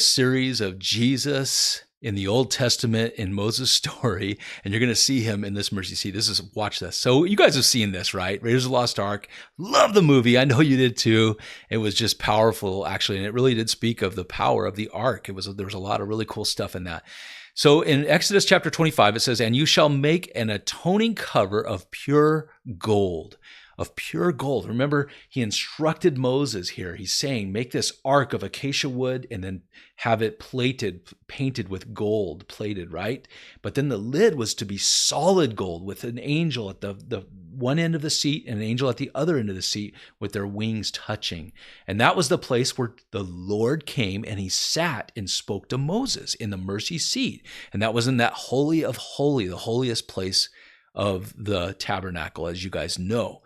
series of Jesus in the Old Testament in Moses' story, and you're going to see him in this mercy seat. Watch this. So you guys have seen this, right? Raiders of the Lost Ark. Love the movie. I know you did too. It was just powerful, actually, and it really did speak of the power of the ark. There was a lot of really cool stuff in that. So in Exodus chapter 25, it says, "And you shall make an atoning cover of pure gold." Of pure gold. Remember, he instructed Moses here. He's saying, make this ark of acacia wood and then have it painted with gold, plated, right? But then the lid was to be solid gold with an angel at the one end of the seat and an angel at the other end of the seat with their wings touching. And that was the place where the Lord came and he sat and spoke to Moses in the mercy seat. And that was in that Holy of Holies, the holiest place of the tabernacle, as you guys know.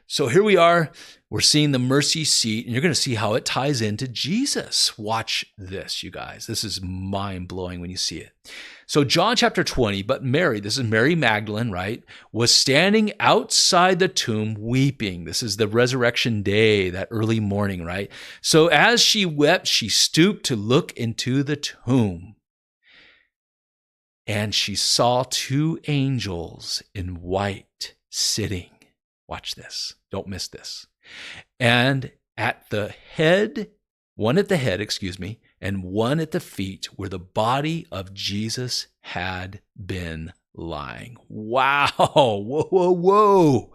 So here we are, we're seeing the mercy seat, and you're going to see how it ties into Jesus. Watch this, you guys. This is mind-blowing when you see it. So John chapter 20, but Mary, this is Mary Magdalene, right, was standing outside the tomb weeping. This is the resurrection day, that early morning, right? So as she wept, she stooped to look into the tomb. And she saw two angels in white sitting. Watch this. Don't miss this. And at the head, one at the head, and one at the feet where the body of Jesus had been lying. Wow. Whoa, whoa, whoa.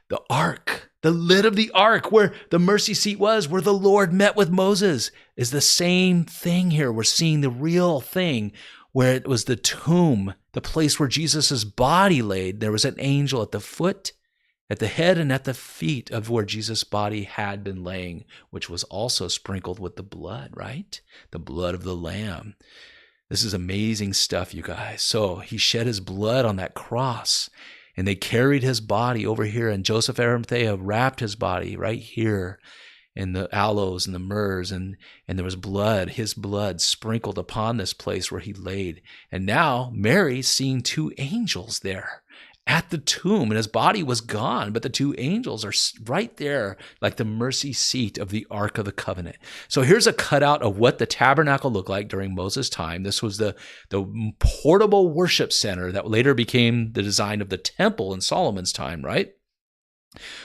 The ark, the lid of the ark where the mercy seat was, where the Lord met with Moses, is the same thing here. We're seeing the real thing. Where it was the tomb, the place where Jesus' body laid, there was an angel at the foot, at the head, and at the feet of where Jesus' body had been laying, which was also sprinkled with the blood, right? The blood of the Lamb. This is amazing stuff, you guys. So he shed his blood on that cross, and they carried his body over here, and Joseph Arimathea wrapped his body right here, and the aloes and the myrrhs, and there was blood, his blood sprinkled upon this place where he laid. And now Mary's seeing two angels there at the tomb, and his body was gone, but the two angels are right there like the mercy seat of the Ark of the Covenant. So here's a cutout of what the tabernacle looked like during Moses' time. This was the portable worship center that later became the design of the temple in Solomon's time, right?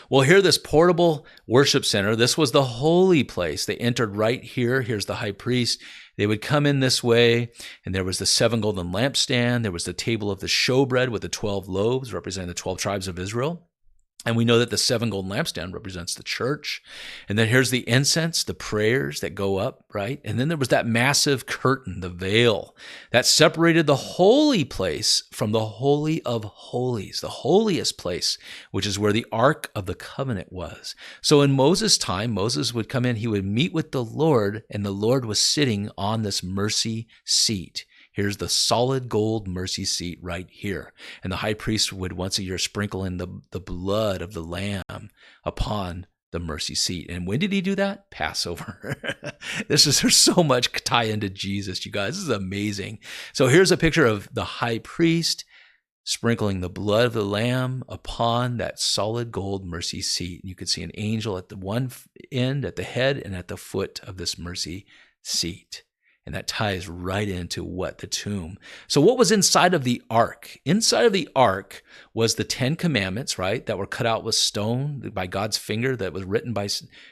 Well, here, this portable worship center, this was the holy place. They entered right here. Here's the high priest. They would come in this way, and there was the 7 golden lampstand. There was the table of the showbread with the 12 loaves representing the 12 tribes of Israel. And we know that the 7 golden lampstand represents the church. And then here's the incense, the prayers that go up, right? And then there was that massive curtain, the veil, that separated the holy place from the Holy of Holies, the holiest place, which is where the Ark of the Covenant was. So in Moses' time, Moses would come in, he would meet with the Lord, and the Lord was sitting on this mercy seat. Here's the solid gold mercy seat right here. And the high priest would once a year sprinkle in the blood of the lamb upon the mercy seat. And when did he do that? Passover. There's so much tie into Jesus, you guys. This is amazing. So here's a picture of the high priest sprinkling the blood of the lamb upon that solid gold mercy seat. You could see an angel at the one end, at the head, and at the foot of this mercy seat. And that ties right into the tomb. So what was inside of the ark? Inside of the ark was the 10 commandments, right? That were cut out with stone by God's finger, that was written by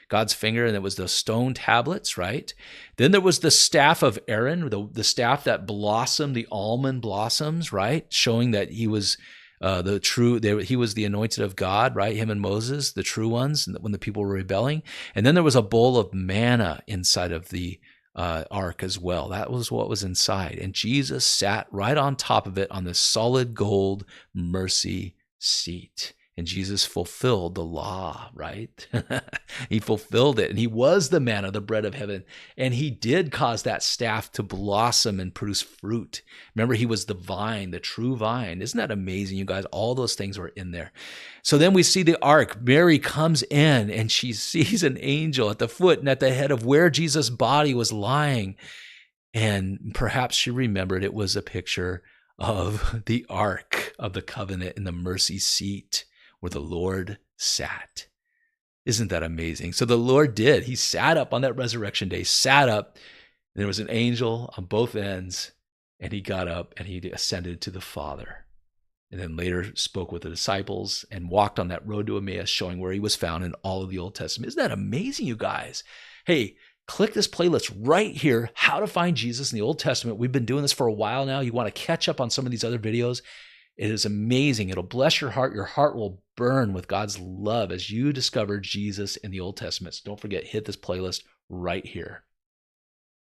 God's finger, and it was the stone tablets, right? Then there was the staff of Aaron, the staff that blossomed, the almond blossoms, right? Showing that he was he was the anointed of God, right? Him and Moses, the true ones, when the people were rebelling. And then there was a bowl of manna inside of the ark as well. That was what was inside. And Jesus sat right on top of it on this solid gold mercy seat. And Jesus fulfilled the law, right? He fulfilled it. And he was the manna, the bread of heaven. And he did cause that staff to blossom and produce fruit. Remember, he was the vine, the true vine. Isn't that amazing, you guys? All those things were in there. So then we see the ark. Mary comes in and she sees an angel at the foot and at the head of where Jesus' body was lying. And perhaps she remembered it was a picture of the Ark of the Covenant in the mercy seat where the Lord sat. Isn't that amazing? So the Lord did. He sat up on that resurrection day, sat up. And there was an angel on both ends, and he got up and he ascended to the Father. And then later spoke with the disciples and walked on that road to Emmaus, showing where he was found in all of the Old Testament. Isn't that amazing, you guys? Hey, click this playlist right here, How to Find Jesus in the Old Testament. We've been doing this for a while now. You want to catch up on some of these other videos. It is amazing. It'll bless your heart. Your heart will burn with God's love as you discover Jesus in the Old Testament. So don't forget, hit this playlist right here.